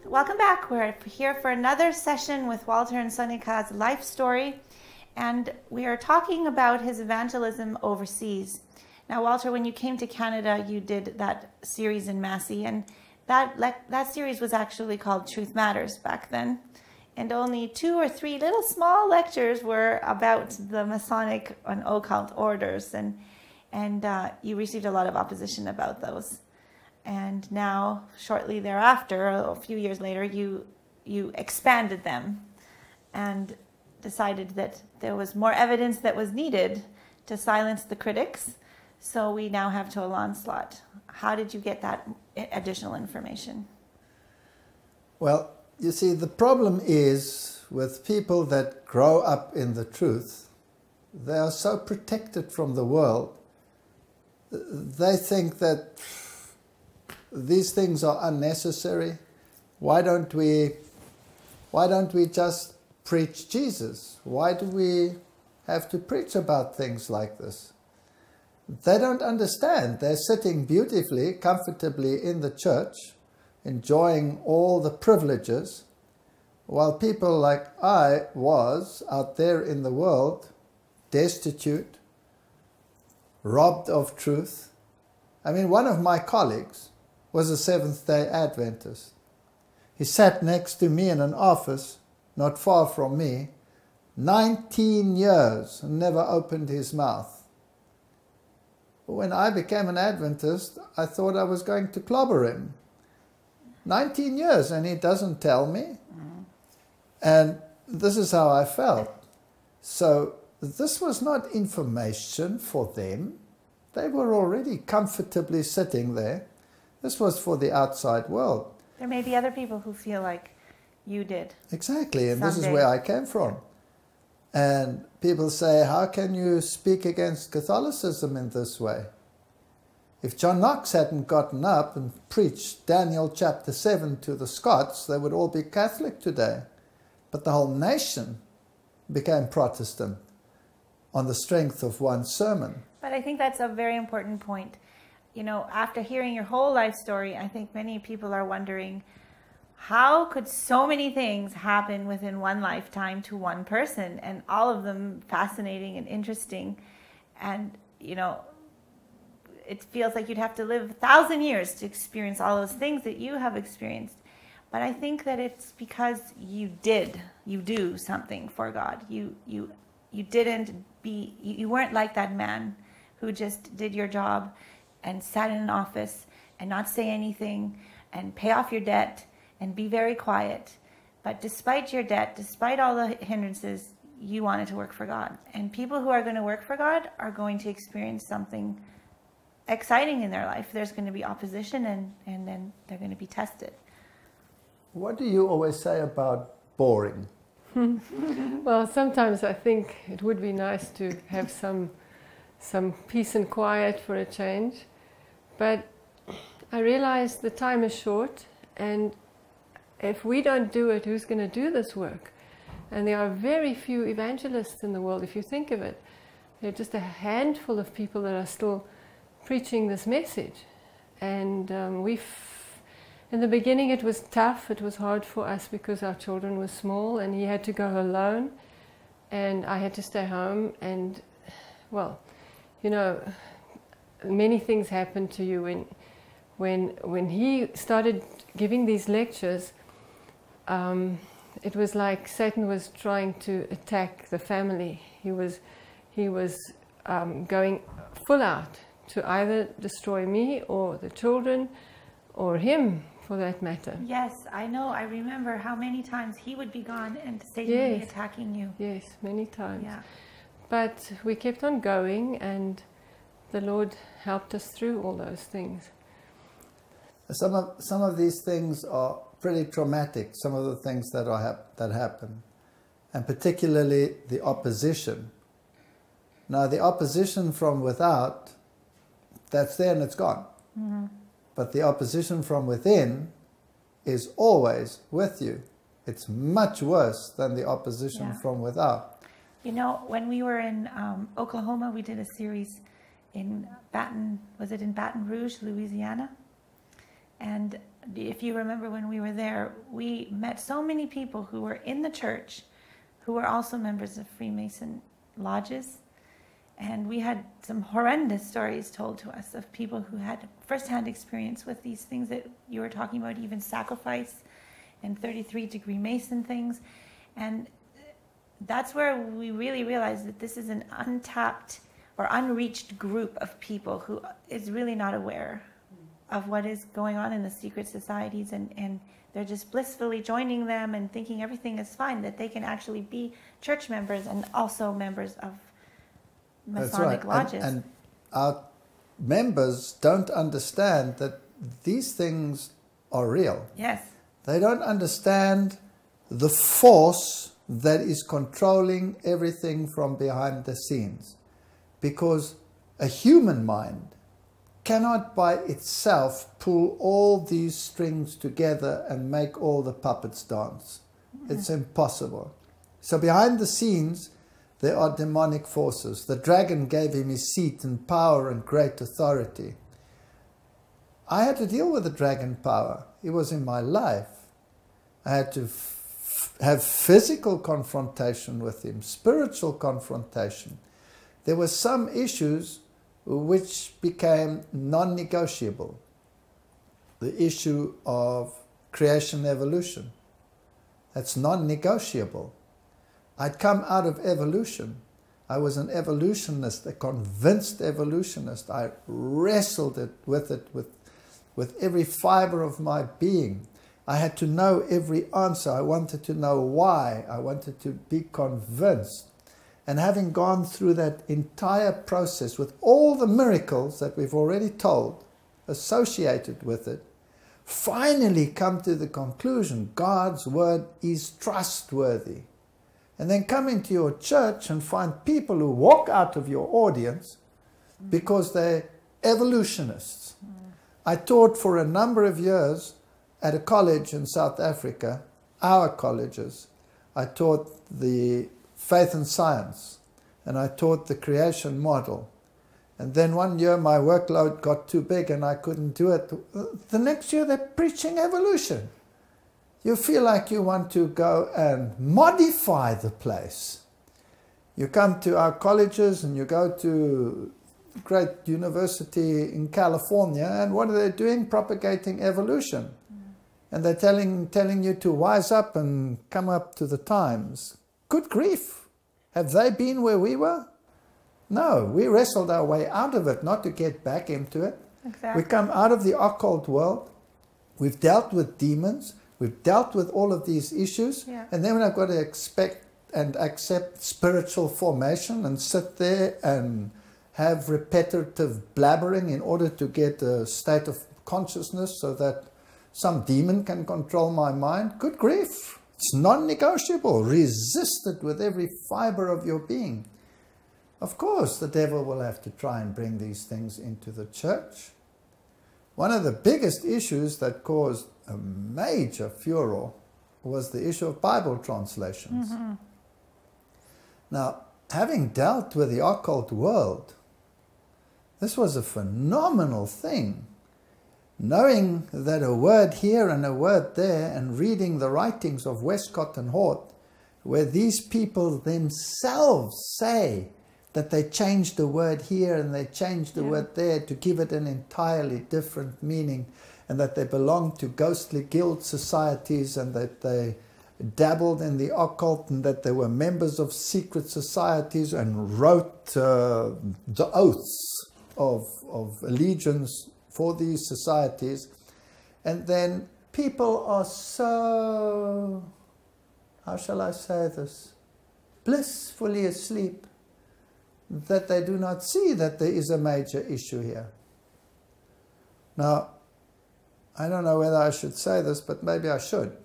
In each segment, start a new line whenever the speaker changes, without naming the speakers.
Welcome back. We're here for another session with Walter and Sonika's life story, and we are talking about his evangelism overseas. Now, Walter, when you came to Canada, you did that series in Massey, and that series was actually called Truth Matters back then, and only 2 or 3 little small lectures were about the Masonic and occult orders, and you received a lot of opposition about those. And now, shortly thereafter, a few years later, you expanded them and decided that there was more evidence that was needed to silence the critics. So we now have Total Onslaught. How did you get that additional information?
Well, you see, the problem is with people that grow up in the truth, they are so protected from the world. They think that these things are unnecessary. Why don't we just preach Jesus? Why do we have to preach about things like this? They don't understand. They're sitting beautifully, comfortably in the church, enjoying all the privileges, while people like I was out there in the world, destitute, robbed of truth. I mean, one of my colleagues was a Seventh-day Adventist. He sat next to me in an office not far from me, 19 years, and never opened his mouth. When I became an Adventist, I thought I was going to clobber him. 19 years, and he doesn't tell me. And this is how I felt. So this was not information for them. They were already comfortably sitting there. This was for the outside world.
There may be other people who feel like you did.
Exactly, and
someday.
This is where I came from. And people say, how can you speak against Catholicism in this way? If John Knox hadn't gotten up and preached Daniel chapter 7 to the Scots, they would all be Catholic today. But the whole nation became Protestant on the strength of one sermon.
But I think that's a very important point. You know, after hearing your whole life story, I think many people are wondering, how could so many things happen within one lifetime to one person, and all of them fascinating and interesting? And, you know, it feels like you'd have to live 1,000 years to experience all those things that you have experienced. But I think that it's because you do something for God. You weren't like that man who just did your job and sat in an office and not say anything and pay off your debt and be very quiet. But despite your debt, despite all the hindrances, you wanted to work for God. And people who are going to work for God are going to experience something exciting in their life. There's going to be opposition, and then they're going to be tested.
What do you always say about boring?
Well, sometimes I think it would be nice to have some peace and quiet for a change. But I realize the time is short, and if we don't do it, who's going to do this work? And there are very few evangelists in the world, if you think of it. There are just a handful of people that are still preaching this message. And in the beginning it was tough, it was hard for us because our children were small and he had to go alone and I had to stay home, and well, you know, many things happened to you when he started giving these lectures. It was like Satan was trying to attack the family. He was going full out to either destroy me or the children or him, for that matter.
Yes, I know. I remember how many times he would be gone and Satan would be attacking you.
Yes, many times.
Yeah.
But we kept on going, and the Lord helped us through all those things.
Some of these things are pretty traumatic, some of the things that happen, and particularly the opposition. Now, the opposition from without, that's there and it's gone. Mm-hmm. But the opposition from within is always with you. It's much worse than the opposition from without.
You know, when we were in Oklahoma, we did a series in Baton Rouge, Louisiana? And if you remember when we were there, we met so many people who were in the church who were also members of Freemason lodges. And we had some horrendous stories told to us of people who had firsthand experience with these things that you were talking about, even sacrifice and 33-degree Mason things. And that's where we really realized that this is an untapped or unreached group of people who is really not aware of what is going on in the secret societies, and they're just blissfully joining them and thinking everything is fine, that they can actually be church members and also members of Masonic lodges.
And our members don't understand that these things are real.
Yes.
They don't understand the force that is controlling everything from behind the scenes. Because a human mind cannot by itself pull all these strings together and make all the puppets dance. It's impossible. So behind the scenes, there are demonic forces. The dragon gave him his seat and power and great authority. I had to deal with the dragon power. It was in my life. I had to have physical confrontation with him, spiritual confrontation. There were some issues which became non-negotiable. The issue of creation evolution. That's non-negotiable. I'd come out of evolution. I was an evolutionist, a convinced evolutionist. I wrestled with it with every fiber of my being. I had to know every answer. I wanted to know why. I wanted to be convinced. And having gone through that entire process with all the miracles that we've already told associated with it, finally come to the conclusion God's word is trustworthy. And then come into your church and find people who walk out of your audience because they're evolutionists. I taught for a number of years at a college in South Africa, our colleges. I taught the faith and science, and I taught the creation model. And then one year my workload got too big and I couldn't do it. The next year they're preaching evolution. You feel like you want to go and modify the place. You come to our colleges and you go to a great university in California, and what are they doing? Propagating evolution. And they're telling you to wise up and come up to the times. Good grief. Have they been where we were? No, we wrestled our way out of it, not to get back into it.
Exactly.
We come out of the occult world. We've dealt with demons. We've dealt with all of these issues.
Yeah.
And then I've got to expect and accept spiritual formation and sit there and have repetitive blabbering in order to get a state of consciousness so that some demon can control my mind. Good grief. It's non-negotiable. Resist it with every fiber of your being. Of course, the devil will have to try and bring these things into the church. One of the biggest issues that caused a major furor was the issue of Bible translations. Mm-hmm. Now, having dealt with the occult world, this was a phenomenal thing. Knowing that a word here and a word there, and reading the writings of Westcott and Hort, where these people themselves say that they changed the word here and they changed the word there to give it an entirely different meaning, and that they belonged to ghostly guild societies, and that they dabbled in the occult, and that they were members of secret societies and wrote the oaths of allegiance for these societies. And then people are so, how shall I say this, blissfully asleep that they do not see that there is a major issue here. Now, I don't know whether I should say this, but maybe I should.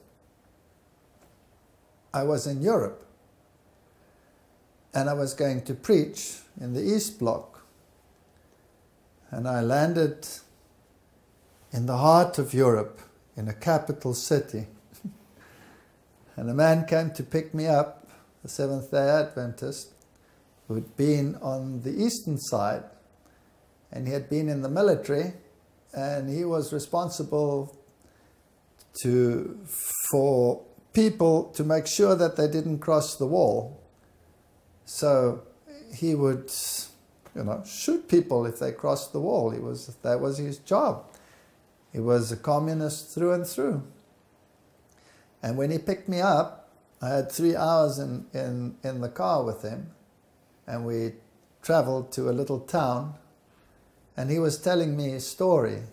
I was in Europe, and I was going to preach in the East Bloc, and I landed in the heart of Europe, in a capital city. And a man came to pick me up, a Seventh-day Adventist, who had been on the eastern side, and he had been in the military, and he was responsible for people to make sure that they didn't cross the wall. So he would, shoot people if they crossed the wall. That was his job. He was a communist through and through. And when he picked me up, I had 3 hours in the car with him, and we traveled to a little town, and he was telling me his story,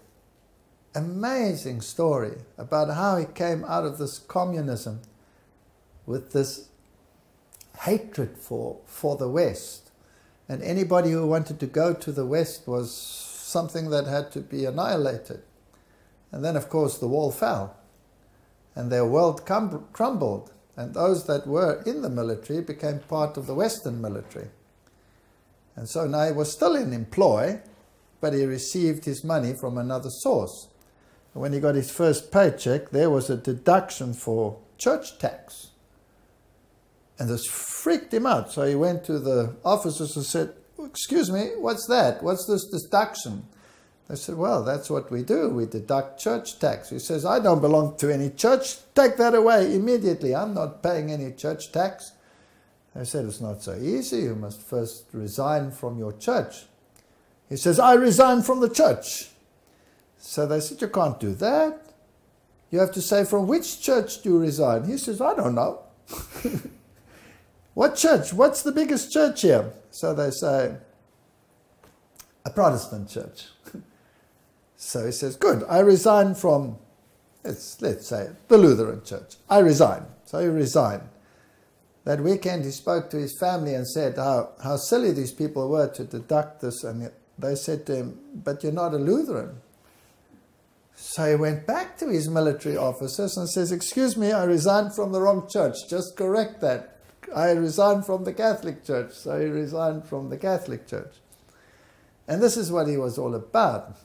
amazing story, about how he came out of this communism with this hatred for the West. And anybody who wanted to go to the West was something that had to be annihilated. And then, of course, the wall fell, and their world crumbled, and those that were in the military became part of the Western military. And so now he was still in employ, but he received his money from another source. And when he got his first paycheck, there was a deduction for church tax. And this freaked him out. So he went to the officers and said, "Excuse me, what's that? What's this deduction?" They said, "Well, that's what we do. We deduct church tax." He says, "I don't belong to any church. Take that away immediately. I'm not paying any church tax." They said, "It's not so easy. You must first resign from your church." He says, "I resign from the church." So they said, "You can't do that. You have to say, from which church do you resign?" He says, "I don't know." "What church? What's the biggest church here?" So they say, "A Protestant church." So he says, "Good, I resign from, let's say, the Lutheran church. I resign." So he resigned. That weekend he spoke to his family and said how silly these people were to deduct this. And they said to him, "But you're not a Lutheran." So he went back to his military officers and says, "Excuse me, I resigned from the wrong church. Just correct that. I resigned from the Catholic Church." So he resigned from the Catholic Church. And this is what he was all about.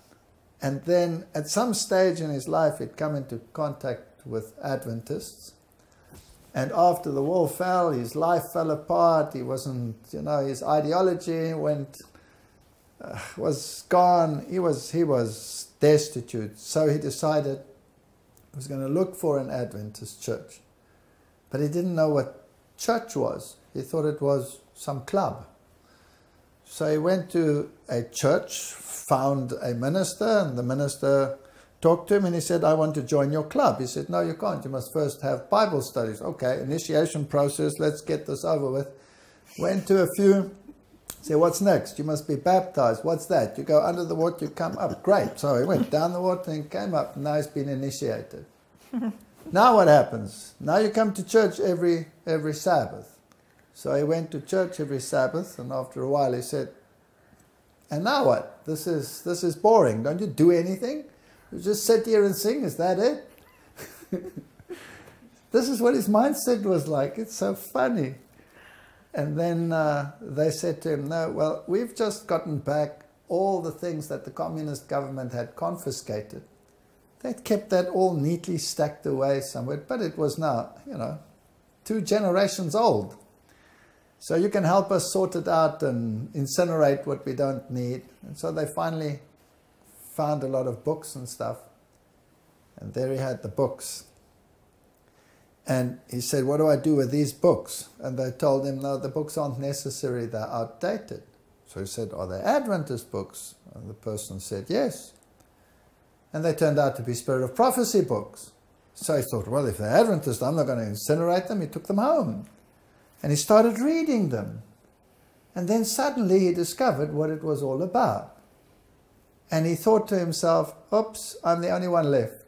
And then at some stage in his life, he'd come into contact with Adventists. And after the wall fell, his life fell apart. He wasn't, his ideology was gone. He was destitute. So he decided he was going to look for an Adventist church. But he didn't know what church was. He thought it was some club. So he went to a church, found a minister, and the minister talked to him and he said, "I want to join your club." He said, "No, you can't. You must first have Bible studies." "Okay, initiation process, let's get this over with." Went to a few, said, "What's next?" "You must be baptized." "What's that?" "You go under the water, you come up." "Great." So he went down the water and came up, and now he's been initiated. Now what happens? Now you come to church every Sabbath. So he went to church every Sabbath, and after a while he said, "And now what? This is boring. Don't you do anything? You just sit here and sing. Is that it?" This is what his mindset was like. It's so funny. And then they said to him, "No, well, we've just gotten back all the things that the communist government had confiscated. They'd kept that all neatly stacked away somewhere, but it was now, 2 generations old. So you can help us sort it out and incinerate what we don't need." And so they finally found a lot of books and stuff. And there he had the books. And he said, "What do I do with these books?" And they told him, "No, the books aren't necessary, they're outdated." So he said, "Are they Adventist books?" And the person said, "Yes." And they turned out to be Spirit of Prophecy books. So he thought, well, if they're Adventist, I'm not going to incinerate them. He took them home. And he started reading them. And then suddenly he discovered what it was all about. And he thought to himself, "Oops, I'm the only one left.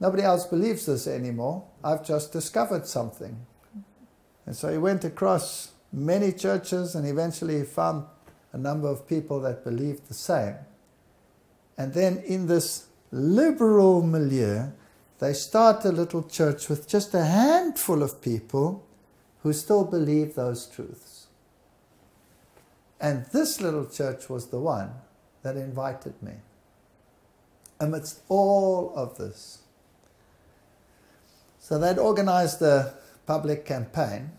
Nobody else believes this anymore. I've just discovered something." And so he went across many churches and eventually he found a number of people that believed the same. And then in this liberal milieu, they start a little church with just a handful of people who still believe those truths. And this little church was the one that invited me. Amidst all of this. So they'd organized a public campaign,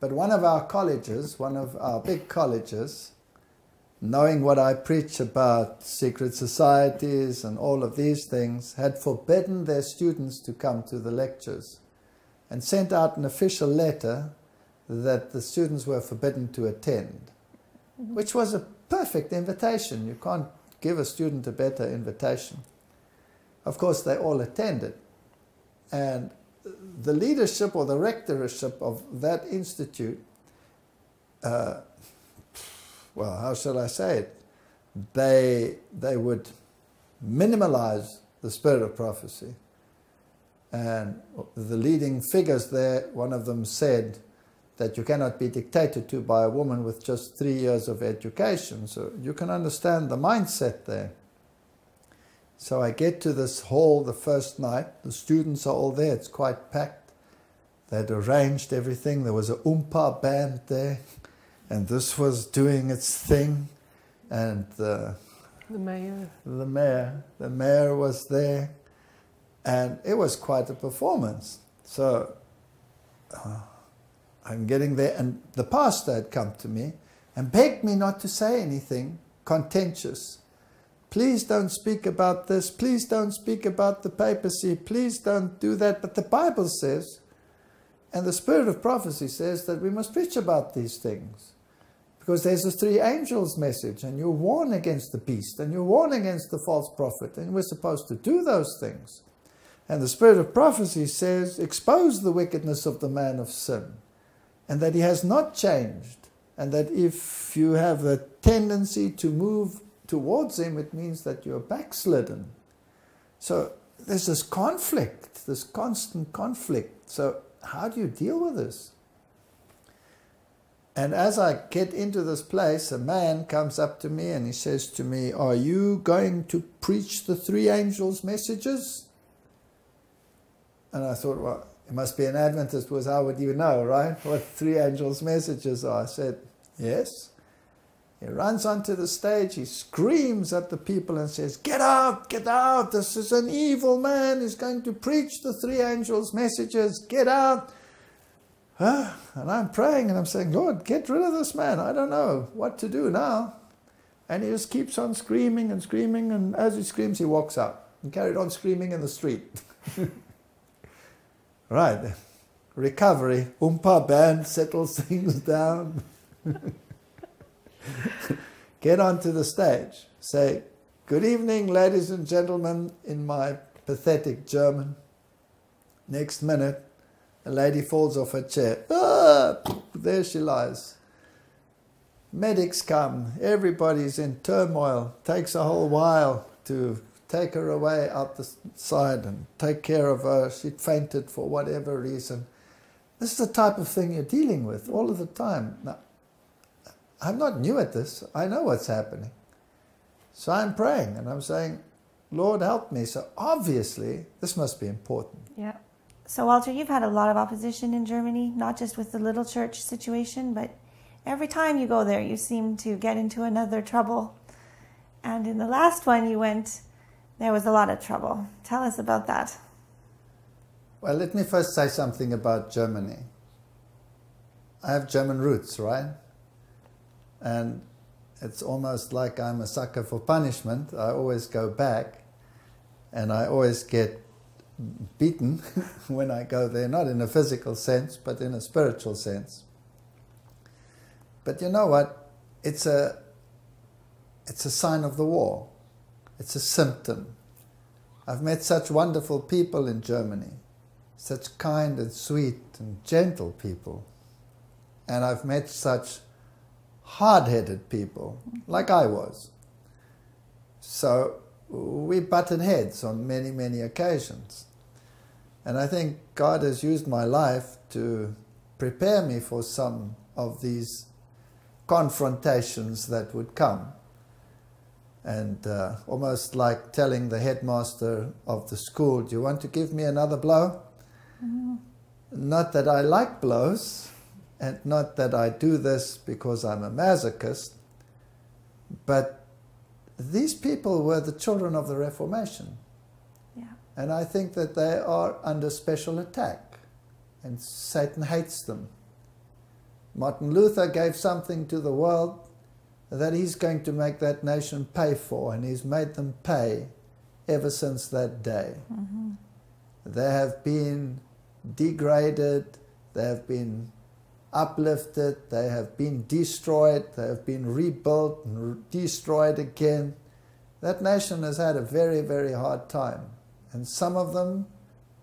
but one of our colleges, one of our big colleges, knowing what I preach about secret societies and all of these things, had forbidden their students to come to the lectures and sent out an official letter that the students were forbidden to attend, which was a perfect invitation. You can't give a student a better invitation. Of course, they all attended. And the leadership or the rectorship of that institute, well, how shall I say it? They would minimalize the spirit of prophecy. And the leading figures there, one of them said that you cannot be dictated to by a woman with just 3 years of education. So you can understand the mindset there. So I get to this hall the first night. The students are all there. It's quite packed. They'd arranged everything. There was a oompa band there. And this was doing its thing. And the mayor was there. And it was quite a performance. So I'm getting there, and the pastor had come to me and begged me not to say anything contentious. Please don't speak about this. Please don't speak about the papacy. Please don't do that. But the Bible says, and the spirit of prophecy says, that we must preach about these things. Because there's a 3 angels message, and you warn against the beast, and you warn against the false prophet, and we're supposed to do those things. And the spirit of prophecy says, expose the wickedness of the man of sin, and that he has not changed, and that if you have a tendency to move towards him, it means that you're backslidden. So there's this conflict, this constant conflict. So how do you deal with this? And as I get into this place, a man comes up to me and he says to me, are you going to preach the 3 angels' messages? And I thought, well, it must be an Adventist, because how would you know, right, what 3 angels' messages are? I said, yes. He runs onto the stage, he screams at the people and says, get out, this is an evil man, he's going to preach the 3 angels' messages, get out. And I'm praying and I'm saying, Lord, get rid of this man, I don't know what to do now. And he just keeps on screaming, and as he screams, he walks out and carried on screaming in the street. Right, recovery, oompa band settles things down. Get onto the stage, say, good evening, ladies and gentlemen, in my pathetic German. Next minute, a lady falls off her chair. Ah, there she lies. Medics come, everybody's in turmoil, takes a whole while to take her away out the side and take care of her. She'd fainted for whatever reason. This is the type of thing you're dealing with all of the time. Now, I'm not new at this. I know what's happening. So I'm praying and I'm saying, Lord, help me. So obviously, this must be important.
Yeah. So Walter, you've had a lot of opposition in Germany, not just with the little church situation, but every time you go there, you seem to get into another trouble. And in the last one you went, there was a lot of trouble. Tell us about that.
Well, let me first say something about Germany. I have German roots, right? And it's almost like I'm a sucker for punishment. I always go back and I always get beaten when I go there, not in a physical sense, but in a spiritual sense. But you know what? It's a sign of the war. It's a symptom. I've met such wonderful people in Germany, such kind and sweet and gentle people. And I've met such hard-headed people, like I was. So we butted heads on many, many occasions. And I think God has used my life to prepare me for some of these confrontations that would come. And almost like telling the headmaster of the school, do you want to give me another blow? Mm-hmm. Not that I like blows, and not that I do this because I'm a masochist, but these people were the children of the Reformation. Yeah. And I think that they are under special attack, and Satan hates them. Martin Luther gave something to the world, that he's going to make that nation pay for, and he's made them pay ever since that day.
Mm-hmm.
They have been degraded, they have been uplifted, they have been destroyed, they have been rebuilt and destroyed again. That nation has had a very, very hard time. And some of them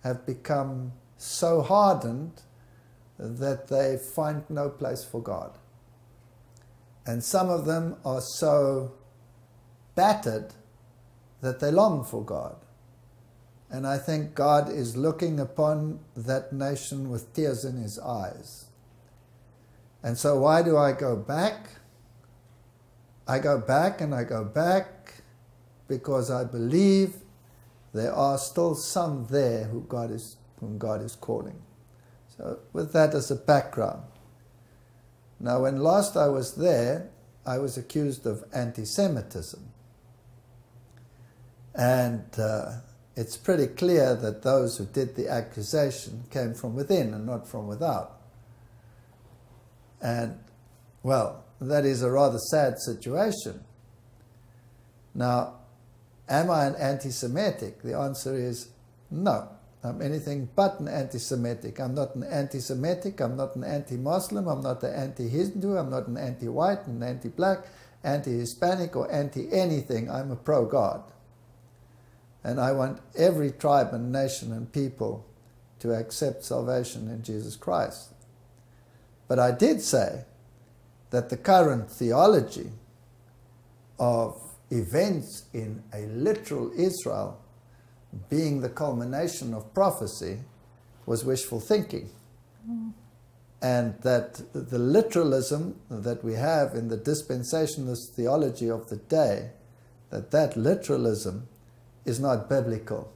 have become so hardened that they find no place for God. And some of them are so battered that they long for God. And I think God is looking upon that nation with tears in his eyes. And so why do I go back? I go back and I go back because I believe there are still some there whom God is calling. So with that as a background. Now when last I was there, I was accused of anti-Semitism. And it's pretty clear that those who did the accusation came from within and not from without. And, well, that is a rather sad situation. Now, am I an anti-Semitic? The answer is no. I'm anything but an anti-Semitic. I'm not an anti-Semitic, I'm not an anti-Muslim, I'm not an anti-Hindu, I'm not an anti-white, an anti-black, anti-Hispanic, or anti-anything. I'm a pro-God. And I want every tribe and nation and people to accept salvation in Jesus Christ. But I did say that the current theology of events in a literal Israel being the culmination of prophecy was wishful thinking. Mm. And that the literalism that we have in the dispensationalist theology of the day, that literalism is not biblical.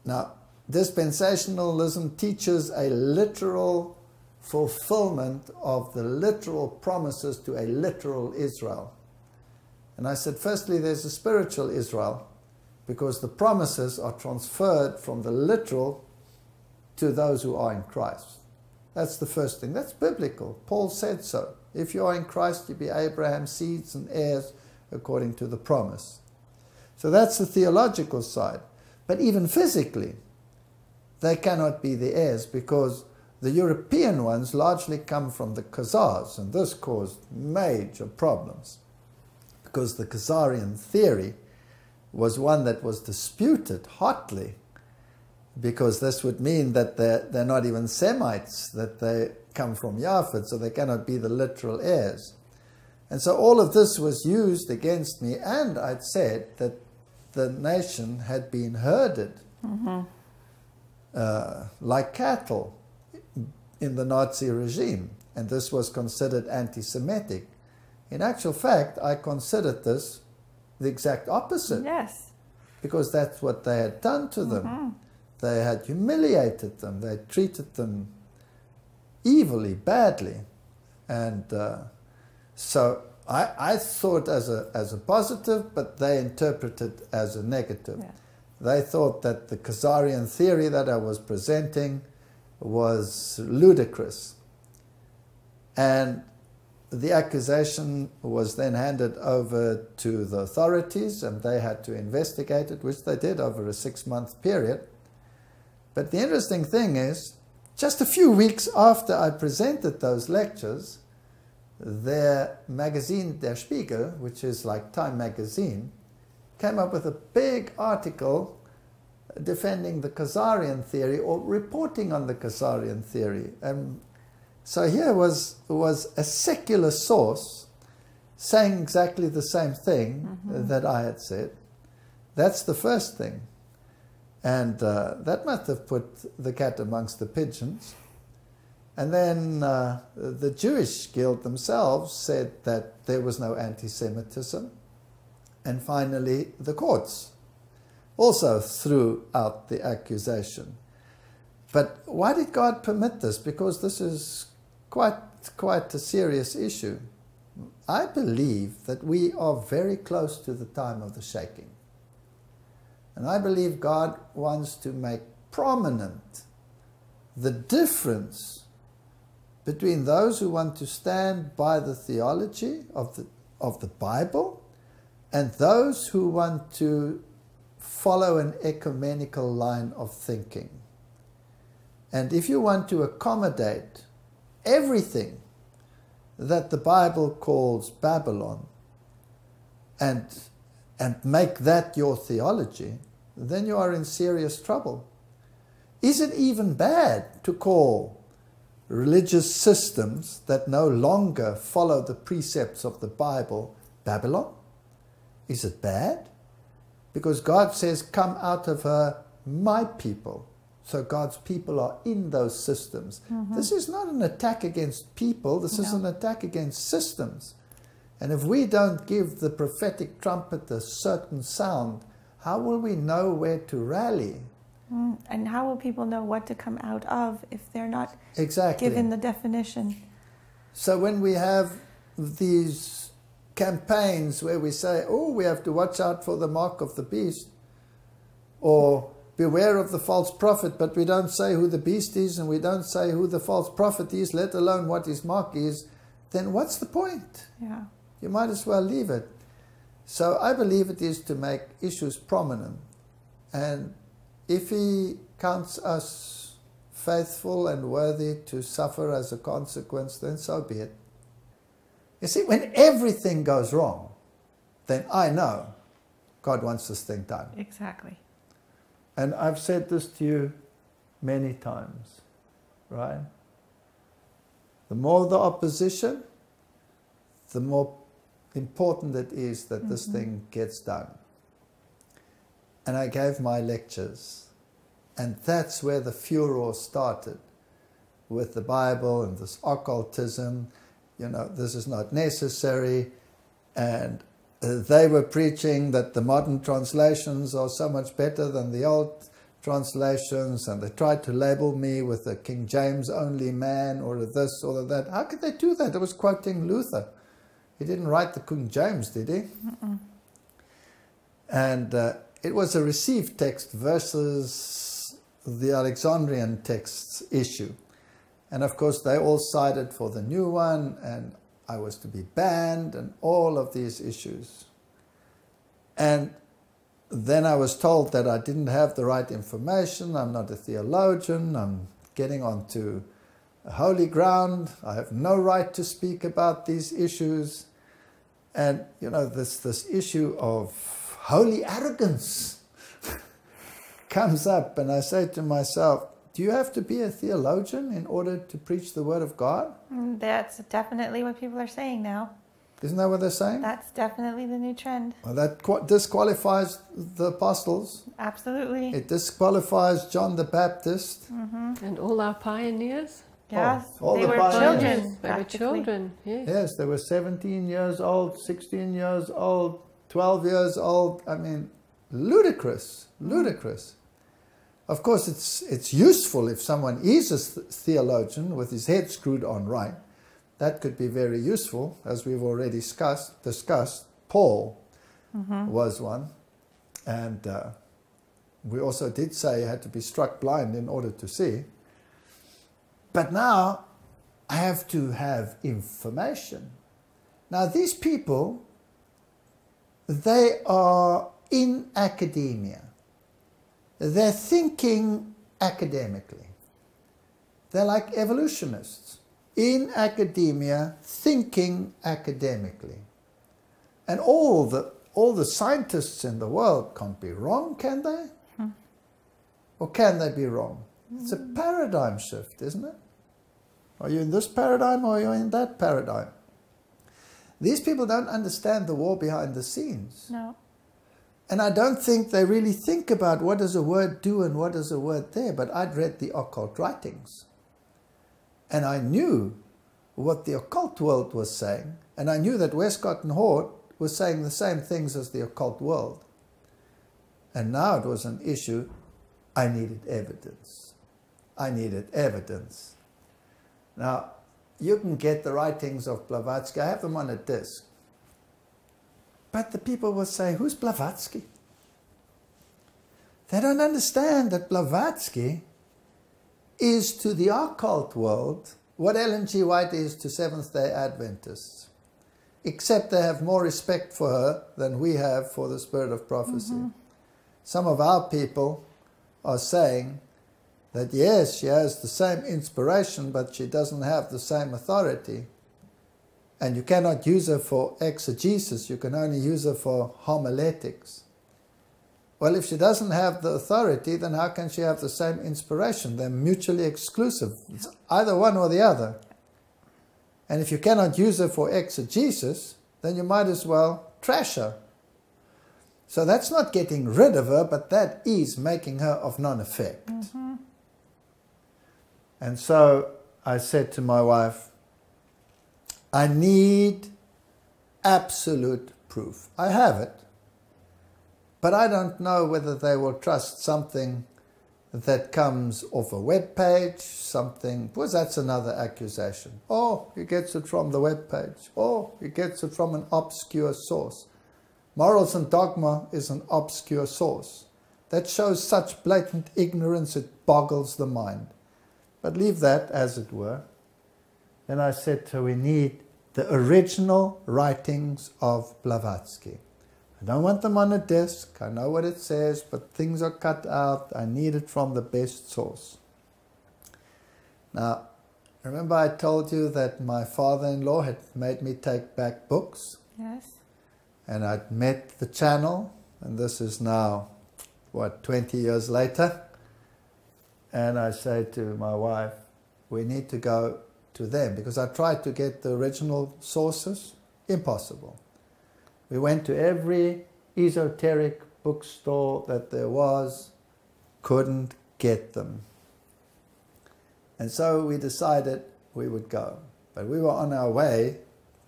Now, dispensationalism teaches a literal fulfillment of the literal promises to a literal Israel. And I said, firstly, there's a spiritual Israel, because the promises are transferred from the literal to those who are in Christ. That's the first thing. That's biblical. Paul said so. If you are in Christ, you be Abraham's seeds and heirs according to the promise. So that's the theological side. But even physically, they cannot be the heirs, because the European ones largely come from the Khazars, and this caused major problems, because the Khazarian theory was one that was disputed hotly, because this would mean that they're not even Semites, that they come from Yafet, so they cannot be the literal heirs. And so all of this was used against me, and I'd said that the nation had been herded like cattle in the Nazi regime, and this was considered anti-Semitic. In actual fact, I considered this the exact opposite.
Yes.
Because that's what they had done to them. They had humiliated them. They had treated them evilly, badly. And so I thought as a positive, but they interpreted as a negative. Yeah. They thought that the Khazarian theory that I was presenting was ludicrous. And the accusation was then handed over to the authorities, and they had to investigate it, which they did over a 6-month period. But the interesting thing is, just a few weeks after I presented those lectures, their magazine, Der Spiegel, which is like Time magazine, came up with a big article defending the Khazarian theory, or reporting on the Khazarian theory. So here was a secular source saying exactly the same thing that I had said. That's the first thing. And that must have put the cat amongst the pigeons. And then the Jewish Guild themselves said that there was no anti-Semitism. And finally, the courts also threw out the accusation. But why did God permit this? Because this is quite a serious issue. I believe that we are very close to the time of the shaking. And I believe God wants to make prominent the difference between those who want to stand by the theology of the Bible and those who want to follow an ecumenical line of thinking. And if you want to accommodate everything that the Bible calls Babylon and make that your theology, then you are in serious trouble. Is it even bad to call religious systems that no longer follow the precepts of the Bible Babylon? Is it bad? Because God says, come out of her, my people. So God's people are in those systems. This is not an attack against people. This is an attack against systems. And if we don't give the prophetic trumpet a certain sound, how will we know where to rally?
And how will people know what to come out of if they're not
exactly
given the definition?
So when we have these campaigns where we say, oh, we have to watch out for the mark of the beast, or beware of the false prophet, but we don't say who the beast is and we don't say who the false prophet is, let alone what his mark is, then what's the point?
Yeah.
You might as well leave it. So I believe it is to make issues prominent. And if he counts us faithful and worthy to suffer as a consequence, then so be it. You see, when everything goes wrong, then I know God wants this thing done.
Exactly.
And I've said this to you many times, right? The more the opposition, the more important it is that this thing gets done. And I gave my lectures, and that's where the furor started, with the Bible and this occultism. You know, this is not necessary, and they were preaching that the modern translations are so much better than the old translations, and they tried to label me with a King James only man or this or that. How could they do that? I was quoting Luther. He didn't write the King James, did he? And it was a received text versus the Alexandrian texts issue. And of course they all sided for the new one, and I was to be banned and all of these issues. And then I was told that I didn't have the right information, I'm not a theologian, I'm getting onto holy ground, I have no right to speak about these issues. And you know, this issue of holy arrogance comes up, and I say to myself, do you have to be a theologian in order to preach the Word of God?
That's definitely what people are saying now.
Isn't that what they're saying?
That's definitely the new trend.
Well, that disqualifies the apostles.
Absolutely.
It disqualifies John the Baptist.
And all our pioneers.
Yes,
all
they
the
were
pioneers.
children.
They were children, yes.
Yes, they were 17 years old, 16 years old, 12 years old. I mean, ludicrous, ludicrous. Of course, it's useful if someone is a theologian with his head screwed on right. That could be very useful, as we've already discussed. Paul was one. And we also did say he had to be struck blind in order to see. But now I have to have information. Now these people, they are in academia. They're thinking academically. They're like evolutionists. In academia, thinking academically. And all the scientists in the world can't be wrong, can they? Or can they be wrong? It's a paradigm shift, isn't it? Are you in this paradigm or are you in that paradigm? These people don't understand the war behind the scenes.
No.
And I don't think they really think about what does a word do and what does a word there. But I'd read the occult writings. And I knew what the occult world was saying. And I knew that Westcott and Hort was saying the same things as the occult world. And now it was an issue. I needed evidence. I needed evidence. Now, you can get the writings of Blavatsky. I have them on a disc. But the people will say, who's Blavatsky? They don't understand that Blavatsky is to the occult world what Ellen G. White is to Seventh-day Adventists, except they have more respect for her than we have for the spirit of prophecy. Some of our people are saying that yes, she has the same inspiration, but she doesn't have the same authority. And you cannot use her for exegesis, you can only use her for homiletics. Well, if she doesn't have the authority, then how can she have the same inspiration? They're mutually exclusive. It's either one or the other. And if you cannot use her for exegesis, then you might as well trash her. So that's not getting rid of her, but that is making her of non-effect. And so I said to my wife, I need absolute proof. I have it, but I don't know whether they will trust something that comes off a web page, something, because that's another accusation. Oh, he gets it from the web page. Oh, he gets it from an obscure source. Morals and Dogma is an obscure source. That shows such blatant ignorance it boggles the mind. But leave that as it were. Then I said to her, we need the original writings of Blavatsky. I don't want them on a disc. I know what it says, but things are cut out. I need it from the best source. Now, remember I told you that my father-in-law had made me take back books?
Yes.
And I'd met the channel, and this is now, 20 years later. And I say to my wife, we need to go to them, because I tried to get the original sources. Impossible. We went to every esoteric bookstore that there was, couldn't get them. And so we decided we would go. But we were on our way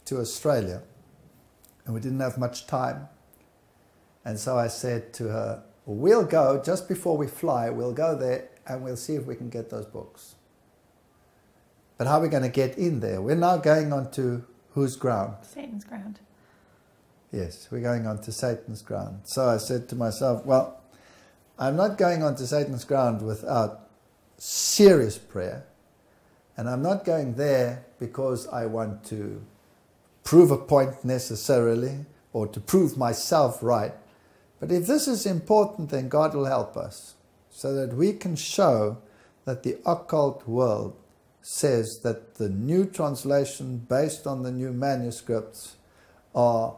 to Australia, and we didn't have much time. And so I said to her, we'll go, just before we fly, we'll go there and we'll see if we can get those books. But how are we going to get in there? We're now going on to whose ground?
Satan's ground.
Yes, we're going on to Satan's ground. So I said to myself, well, I'm not going on to Satan's ground without serious prayer. And I'm not going there because I want to prove a point necessarily, or to prove myself right. But if this is important, then God will help us, so that we can show that the occult world says that the new translation based on the new manuscripts are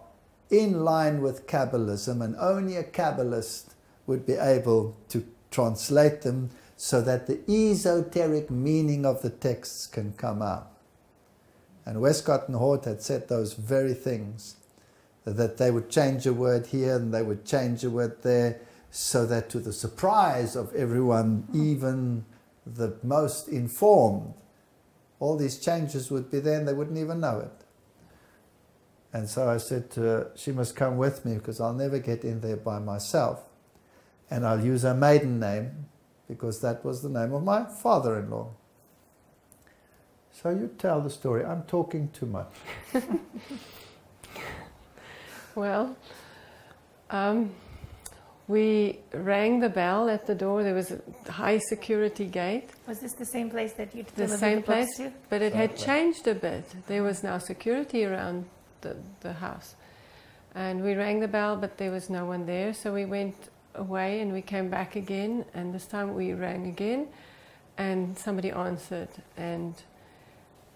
in line with Kabbalism, and only a Kabbalist would be able to translate them so that the esoteric meaning of the texts can come out. And Westcott and Hort had said those very things, that they would change a word here and they would change a word there, so that to the surprise of everyone, even the most informed, all these changes would be there and they wouldn't even know it. And so I said to her, she must come with me, because I'll never get in there by myself. And I'll use her maiden name, because that was the name of my father-in-law. So you tell the story. I'm talking too much.
Well, we rang the bell at the door. There was a high security gate.
Was this the same place that you
The
delivered
same
the
place,
books to?
but it had changed a bit. There was now security around the house. And we rang the bell, but there was no one there. So we went away and we came back again. And this time we rang again and somebody answered. And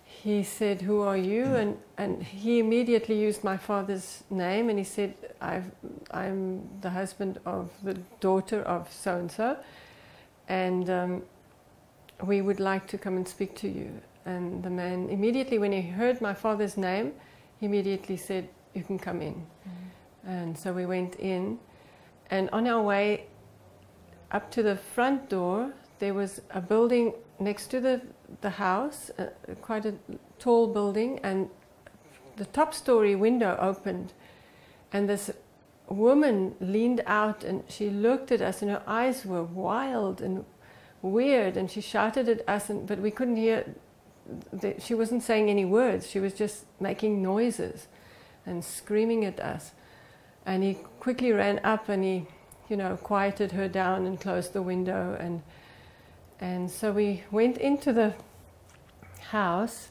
he said, "Who are you?" And he immediately used my father's name, and he said, I'm the husband of the daughter of so-and-so, and we would like to come and speak to you. And the man immediately, when he heard my father's name, he immediately said, "You can come in." And so we went in, and on our way up to the front door, there was a building next to the house, quite a tall building, and the top story window opened, and this woman leaned out and she looked at us, and her eyes were wild and weird, and she shouted at us, but we couldn't hear. She wasn't saying any words, she was just making noises and screaming at us. And he quickly ran up and he, quieted her down and closed the window, and so we went into the house,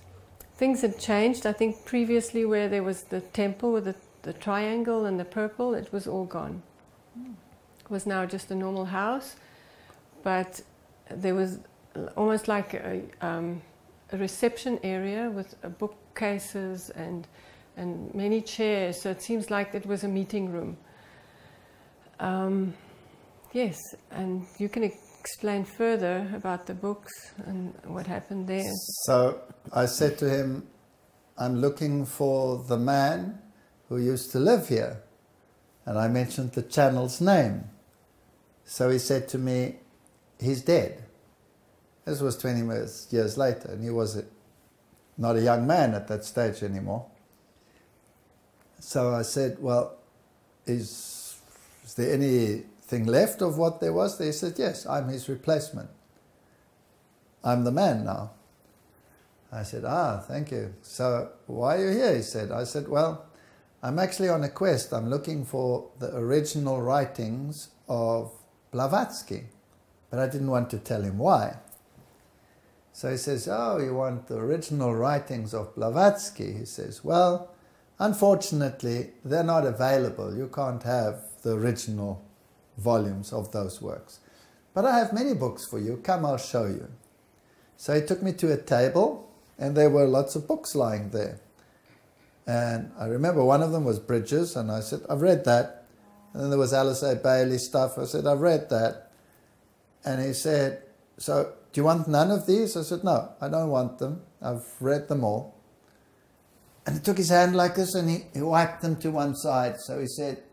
things had changed. I think previously where there was the temple with the triangle and the purple, it was all gone. It was now just a normal house, but there was almost like a reception area with bookcases and many chairs, so it seems like it was a meeting room. Yes, and you can explain further about the books and what happened there.
So I said to him, I'm looking for the man who used to live here. And I mentioned the channel's name. So he said to me, he's dead. This was 20 years later, and he was not a young man at that stage anymore. So I said, well, is there anything left of what there was there? He said, yes, I'm his replacement. I'm the man now. I said, thank you. So why are you here? He said. I said, well, I'm actually on a quest. I'm looking for the original writings of Blavatsky. But I didn't want to tell him why. So he says, oh, you want the original writings of Blavatsky? He says, well, unfortunately, they're not available. You can't have the original volumes of those works. But I have many books for you. Come, I'll show you. So he took me to a table, and there were lots of books lying there. And I remember one of them was Bridges, and I said, I've read that. And then there was Alice A. Bailey stuff. I said, I've read that. And he said, so do you want none of these? I said, no, I don't want them. I've read them all. And he took his hand like this, and he wiped them to one side. So he said,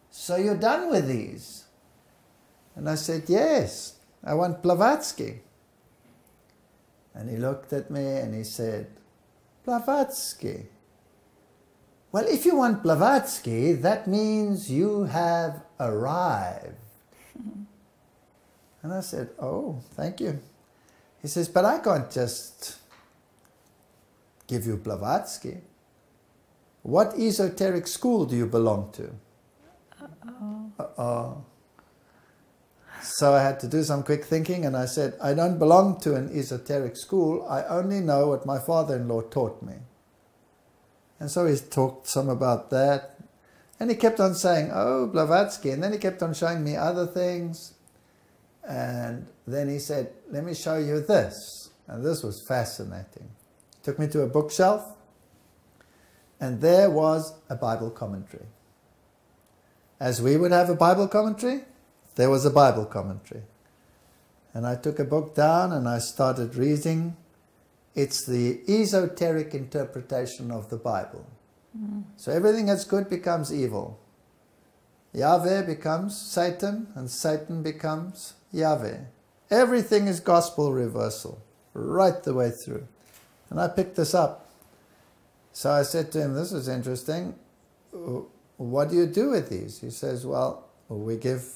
so you're done with these? And I said, yes, I want Blavatsky. And he looked at me and he said, Blavatsky? Well, if you want Blavatsky, that means you have arrived. And I said, oh, thank you. He says, but I can't just give you Blavatsky. What esoteric school do you belong to? Uh-oh. So I had to do some quick thinking, and I said, I don't belong to an esoteric school. I only know what my father-in-law taught me. And so he talked some about that. And he kept on saying, oh, Blavatsky. And then he kept on showing me other things. And then he said, let me show you this. And this was fascinating. He took me to a bookshelf, and there was a Bible commentary. As we would have a Bible commentary, there was a Bible commentary. And I took a book down and I started reading. It's the esoteric interpretation of the Bible. So everything that's good becomes evil. Yahweh becomes Satan, and Satan becomes Yahweh. Everything is gospel reversal, right the way through. And I picked this up. So I said to him, this is interesting. What do you do with these? He says, well, we give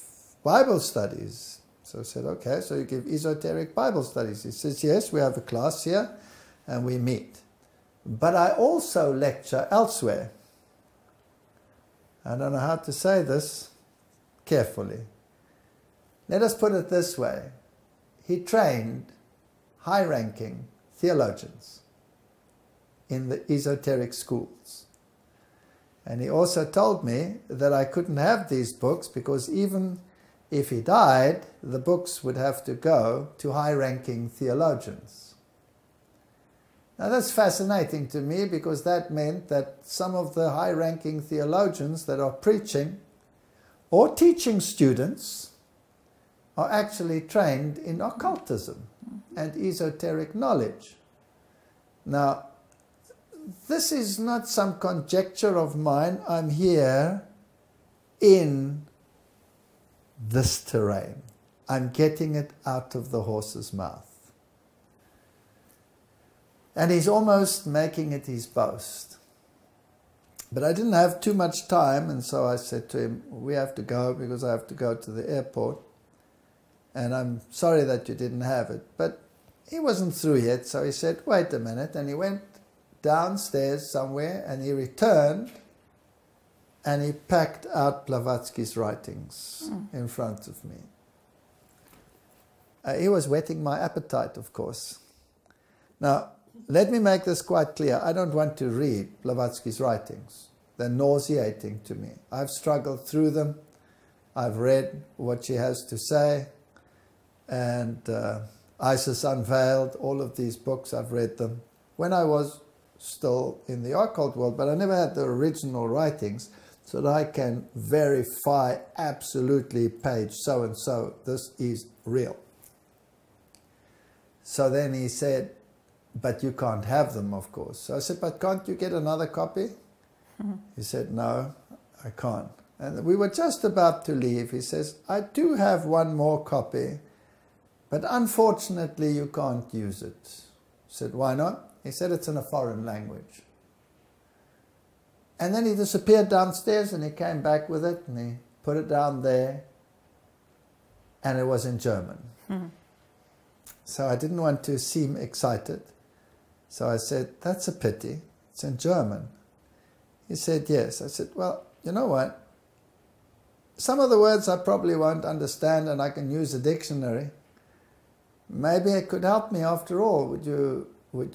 Bible studies. So I said, okay, so you give esoteric Bible studies. He says, yes, we have a class here and we meet. But I also lecture elsewhere. I don't know how to say this carefully. Let us put it this way. He trained high-ranking theologians in the esoteric schools. And he also told me that I couldn't have these books because even if he died, the books would have to go to high-ranking theologians. Now that's fascinating to me because that meant that some of the high-ranking theologians that are preaching or teaching students are actually trained in occultism and esoteric knowledge. Now, this is not some conjecture of mine. I'm here in this terrain. I'm getting it out of the horse's mouth. And he's almost making it his boast. But I didn't have too much time, and so I said to him, we have to go because I have to go to the airport. And I'm sorry that you didn't have it. But he wasn't through yet, so he said, wait a minute. And he went downstairs somewhere, and he returned, and he packed out Blavatsky's writings in front of me. He was whetting my appetite, of course. Now, let me make this quite clear. I don't want to read Blavatsky's writings. They're nauseating to me. I've struggled through them. I've read what she has to say. And Isis Unveiled, all of these books, I've read them when I was still in the occult world, but I never had the original writings so that I can verify absolutely page so-and-so, this is real. So then he said, but you can't have them, of course. So I said, but can't you get another copy? He said, no, I can't. And we were just about to leave. He says, I do have one more copy, but unfortunately you can't use it. I said, why not? He said, it's in a foreign language. And then he disappeared downstairs and he came back with it and he put it down there and it was in German. So I didn't want to seem excited. So I said, that's a pity. It's in German. He said, yes. I said, well, you know what? Some of the words I probably won't understand and I can use a dictionary. Maybe it could help me after all. Would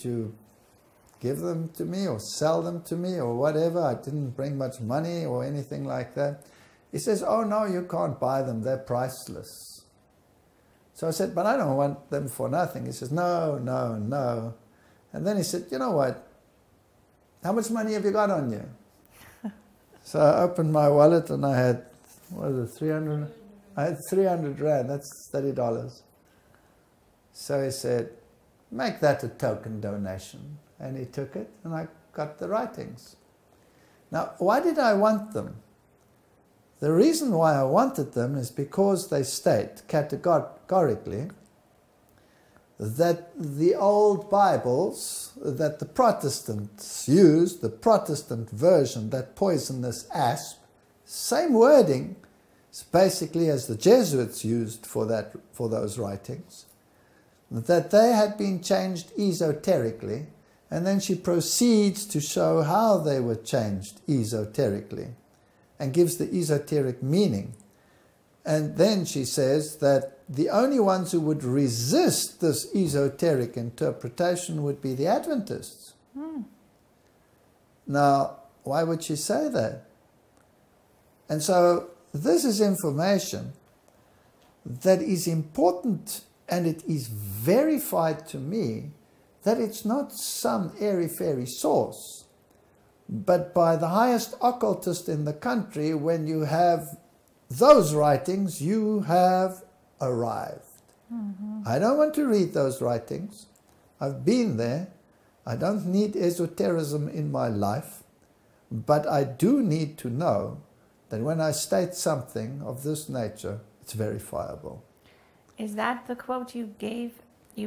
you give them to me or sell them to me or whatever? I didn't bring much money or anything like that. He says, oh no, you can't buy them. They're priceless. So I said, but I don't want them for nothing. He says, no, no, no. And then he said, you know what? How much money have you got on you? So I opened my wallet and I had, what is it, 300? I had 300 Rand, that's $30. So he said, make that a token donation. And he took it and I got the writings. Now, why did I want them? The reason why I wanted them is because they state categorically that the old Bibles that the Protestants used, the Protestant version, that poisonous asp, same wording basically as the Jesuits used for those writings, that they had been changed esoterically, and then she proceeds to show how they were changed esoterically and gives the esoteric meaning. And then she says that the only ones who would resist this esoteric interpretation would be the Adventists. Now, why would she say that? And so this is information that is important, and it is verified to me that it's not some airy-fairy source, but by the highest occultist in the country. When you have those writings, you have arrived. I don't want to read those writings. I've been there. I don't need esotericism in my life, but I do need to know that when I state something of this nature, it's verifiable.
Is that the quote you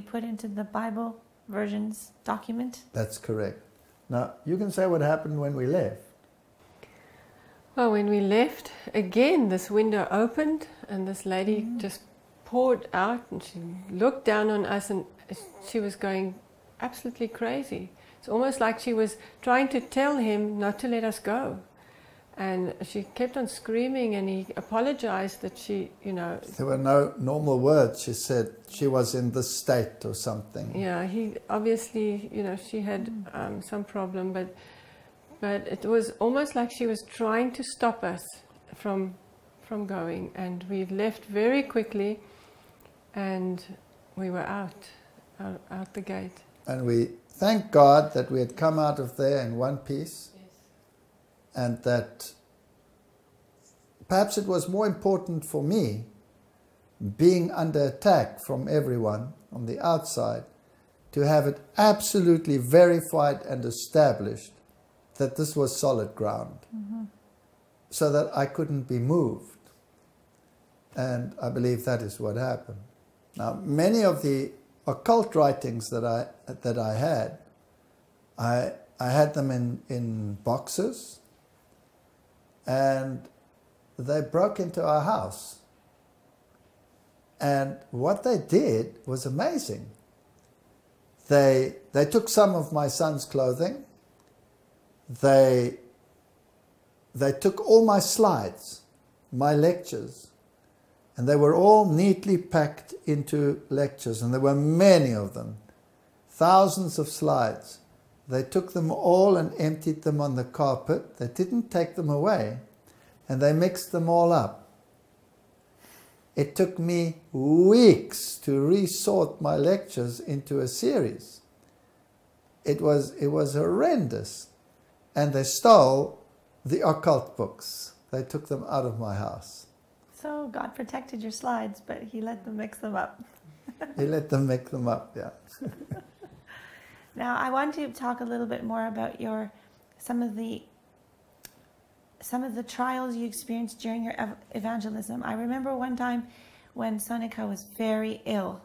put into the Bible versions document?
That's correct. Now, you can say what happened when we left.
Well, when we left, again, this window opened and this lady just poured out and she looked down on us and she was going absolutely crazy. It's almost like she was trying to tell him not to let us go. And she kept on screaming and he apologized that she,
There were no normal words. She said she was in this state or something.
Yeah, he obviously, she had some problem, but it was almost like she was trying to stop us from going. And we left very quickly and we were out the gate.
And we thank God that we had come out of there in one piece. And that perhaps it was more important for me, being under attack from everyone on the outside, to have it absolutely verified and established that this was solid ground, so that I couldn't be moved. And I believe that is what happened. Now, many of the occult writings that I had them in boxes. And they broke into our house. And what they did was amazing. They took some of my son's clothing. They took all my slides, my lectures, and they were all neatly packed into lectures, and there were many of them. thousands of slides. They took them all and emptied them on the carpet. They didn't take them away, and they mixed them all up. It took me weeks to resort my lectures into a series. It was horrendous. And they stole the occult books. They took them out of my house.
So God protected your slides, but he let them mix them up.
He let them mix them up, yeah.
Now, I want to talk a little bit more about some of the trials you experienced during your evangelism. I remember one time when Sonika was very ill,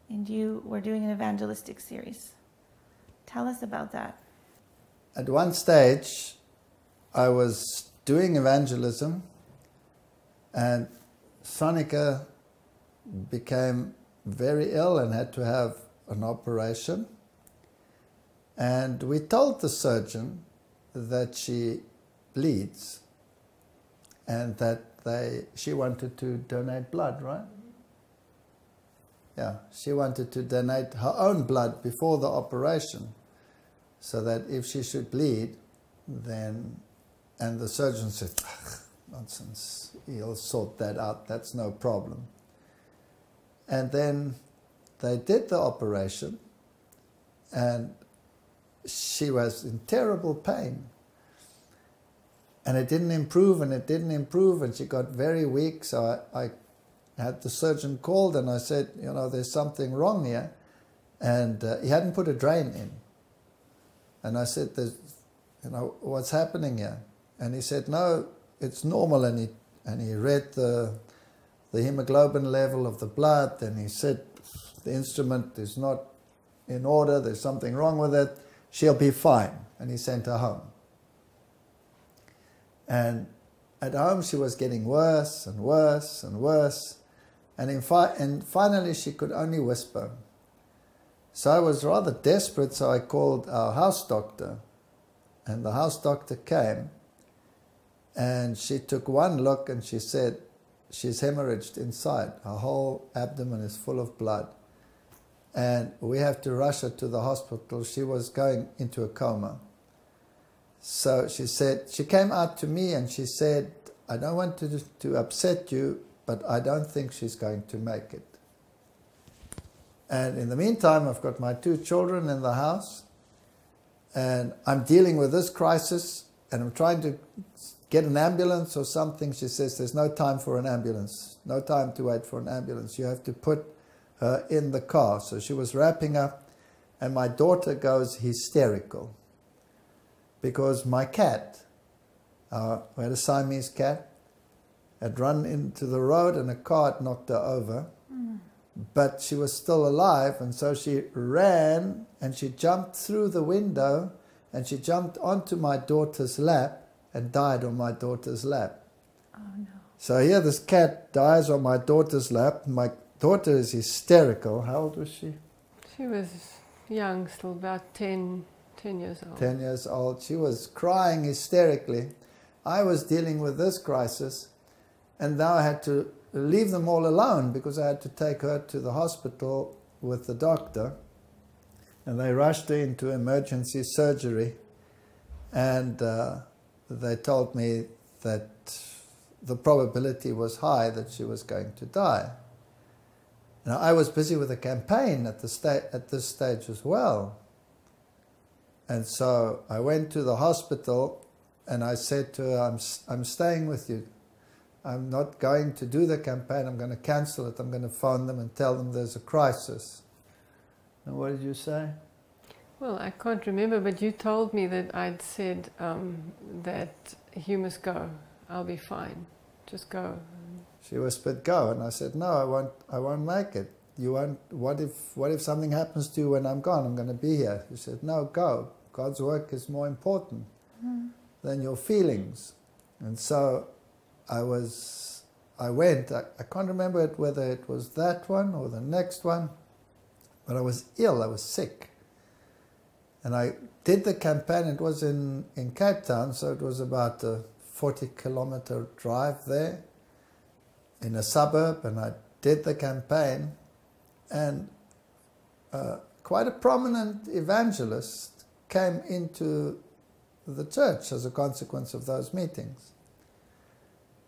and you were doing an evangelistic series. Tell us about that.
At one stage, I was doing evangelism, and Sonika became very ill and had to have an operation. And we told the surgeon that she bleeds and that she wanted to donate blood, right? Yeah, she wanted to donate her own blood before the operation, so that if she should bleed, then, and the surgeon said, nonsense, he'll sort that out, that's no problem. And then they did the operation, and she was in terrible pain. And it didn't improve, and it didn't improve, and she got very weak. So I had the surgeon called, and I said, you know, there's something wrong here. And he hadn't put a drain in. And I said, you know, what's happening here? And he said, no, it's normal. And he read the hemoglobin level of the blood, and he said, the instrument is not in order, there's something wrong with it, she'll be fine. And he sent her home. And at home she was getting worse and worse and worse. And finally she could only whisper. So I was rather desperate, so I called our house doctor. And the house doctor came, and she took one look and she said, she's hemorrhaged inside. Her whole abdomen is full of blood. And we have to rush her to the hospital. She was going into a coma. So she said, she came out to me and she said, I don't want to upset you, but I don't think she's going to make it. And in the meantime, I've got my 2 children in the house, and I'm dealing with this crisis, and I'm trying to get an ambulance or something. She says, there's no time for an ambulance, no time to wait for an ambulance. You have to put her in the car. So she was wrapping up, and my daughter goes hysterical because my cat, we had a Siamese cat, had run into the road and a car had knocked her over. But she was still alive, and so she ran and she jumped through the window and she jumped onto my daughter's lap and died on my daughter's lap.
Oh no.
So here this cat dies on my daughter's lap. My daughter is hysterical. How old was she?
She was young, still about 10 years old.
10 years old. She was crying hysterically. I was dealing with this crisis, and now I had to leave them all alone because I had to take her to the hospital with the doctor. And they rushed her into emergency surgery, and they told me that the probability was high that she was going to die. Now, I was busy with a campaign at this stage as well. And so I went to the hospital and I said to her, I'm staying with you. I'm not going to do the campaign. I'm going to cancel it. I'm going to phone them and tell them there's a crisis. And what did you say?
Well, I can't remember, but you told me that I'd said that you must go. I'll be fine. Just go.
She whispered, go. And I said, no, I won't make it. You won't. What if something happens to you when I'm gone? I'm going to be here. She said, no, go. God's work is more important than your feelings. And so I went. I can't remember whether it was that one or the next one, but I was ill. I was sick. And I did the campaign. It was in Cape Town, so it was about a 40-kilometer drive there in a suburb, and I did the campaign. And quite a prominent evangelist came into the church as a consequence of those meetings.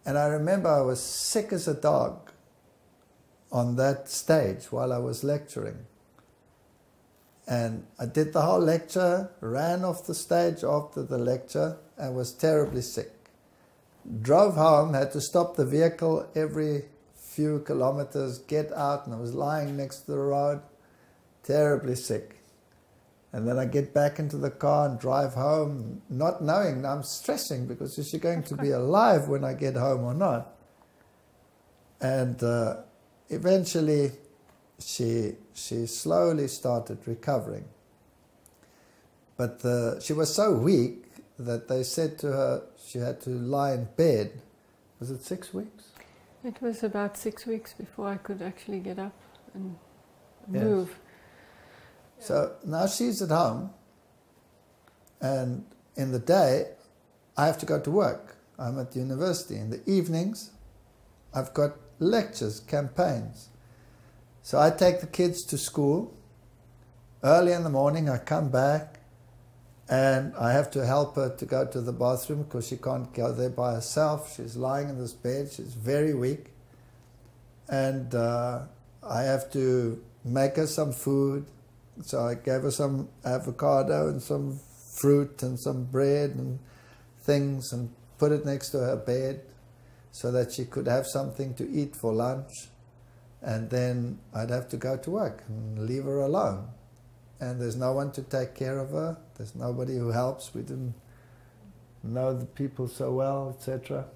And I remember I was sick as a dog on that stage while I was lecturing. And I did the whole lecture, ran off the stage after the lecture, and was terribly sick. Drove home, had to stop the vehicle every few kilometers, get out, and I was lying next to the road, terribly sick. And then I get back into the car and drive home, not knowing. I'm stressing because is she going to be alive when I get home or not? And eventually she slowly started recovering. But she was so weak that they said to her she had to lie in bed. Was it 6 weeks?
It was about 6 weeks before I could actually get up and move.
Yes. So now she's at home, and in the day I have to go to work. I'm at university. In the evenings I've got lectures, campaigns. So I take the kids to school. Early in the morning I come back and I have to help her to go to the bathroom because she can't go there by herself. She's lying in this bed. She's very weak. And I have to make her some food. So I gave her some avocado and some fruit and some bread and things and put it next to her bed so that she could have something to eat for lunch. And then I'd have to go to work and leave her alone. And there's no one to take care of her. There's nobody who helps. We didn't know the people so well, etc.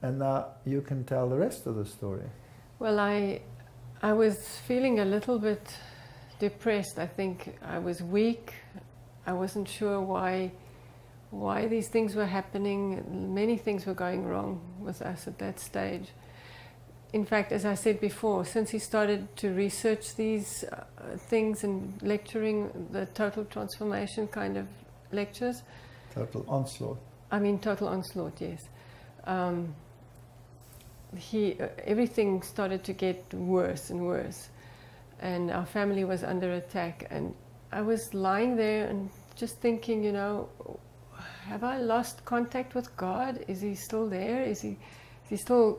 And now you can tell the rest of the story.
Well, I was feeling a little bit depressed. I think I was weak. I wasn't sure why these things were happening. Many things were going wrong with us at that stage. In fact, as I said before, since he started to research these things and lecturing, the total transformation kind of lectures.
Total onslaught.
I mean, total onslaught, yes. Everything started to get worse and worse. And our family was under attack. And I was lying there and just thinking, you know, have I lost contact with God? Is he still there? Is he still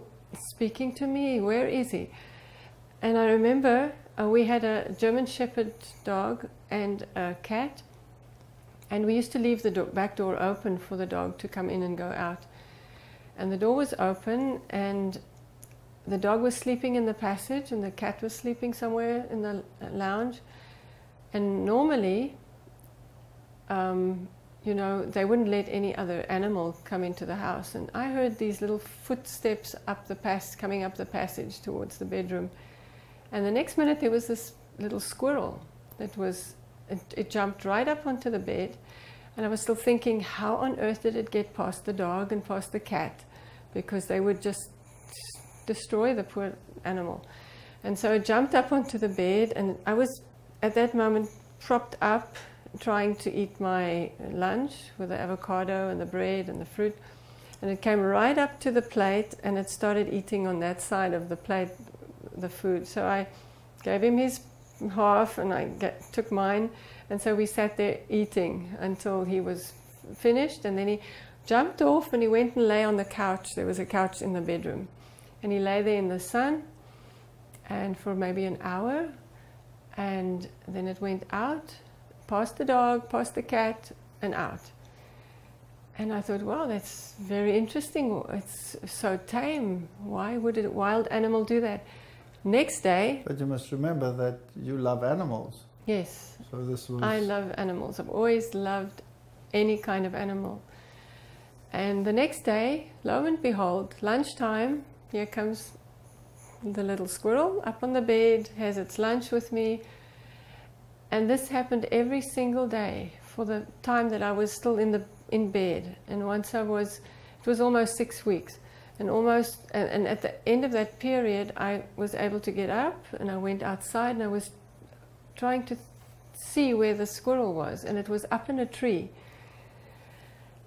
speaking to me? Where is he? And I remember we had a German Shepherd dog and a cat, and we used to leave the back door open for the dog to come in and go out. And the door was open, and the dog was sleeping in the passage, and the cat was sleeping somewhere in the lounge. And normally, you know, they wouldn't let any other animal come into the house. And I heard these little footsteps coming up the passage towards the bedroom. And the next minute there was this little squirrel that it jumped right up onto the bed. And I was still thinking, how on earth did it get past the dog and past the cat? Because they would just destroy the poor animal. And so it jumped up onto the bed, and I was at that moment propped up, trying to eat my lunch with the avocado and the bread and the fruit, and it came right up to the plate and it started eating on that side of the plate the food. So I gave him his half and I took mine, and so we sat there eating until he was finished, and then he jumped off and he went and lay on the couch. There was a couch in the bedroom, and he lay there in the sun and for maybe an hour, and then it went out past the dog, past the cat, and out. And I thought, wow, that's very interesting. It's so tame. Why would a wild animal do that? Next day...
But you must remember that you love animals.
Yes.
So this was...
I love animals. I've always loved any kind of animal. And the next day, lo and behold, lunchtime, here comes the little squirrel up on the bed, has its lunch with me. And this happened every single day for the time that I was still in bed. And once it was almost 6 weeks. And at the end of that period, I was able to get up, and I went outside, and I was trying to see where the squirrel was, and it was up in a tree.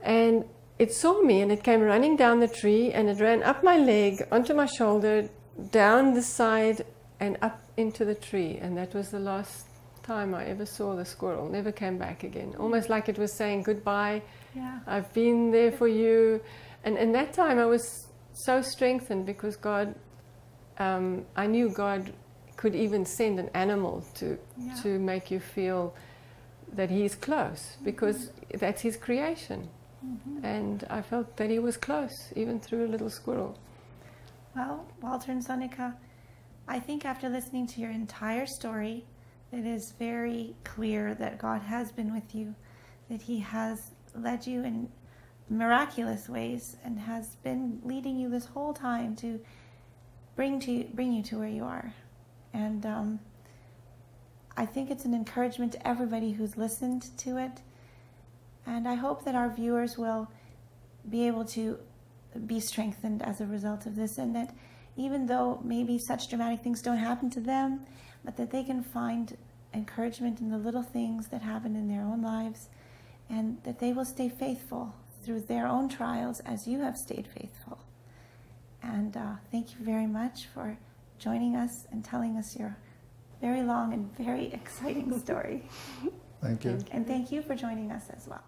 And it saw me, and it came running down the tree, and it ran up my leg, onto my shoulder, down the side, and up into the tree. And that was the last time I ever saw the squirrel. Never came back again. Almost like it was saying goodbye.
Yeah.
I've been there for you. And in that time I was so strengthened because God, I knew God could even send an animal to make you feel that He's close, because that's His creation. And I felt that He was close, even through a little squirrel.
Well, Walter and Sonika, I think after listening to your entire story, it is very clear that God has been with you, that He has led you in miraculous ways and has been leading you this whole time to bring you to where you are. And I think it's an encouragement to everybody who's listened to it. And I hope that our viewers will be able to be strengthened as a result of this, and that even though maybe such dramatic things don't happen to them, but that they can find encouragement in the little things that happen in their own lives, and that they will stay faithful through their own trials as you have stayed faithful. And thank you very much for joining us and telling us your very long and very exciting story.
Thank you.
And thank you for joining us as well.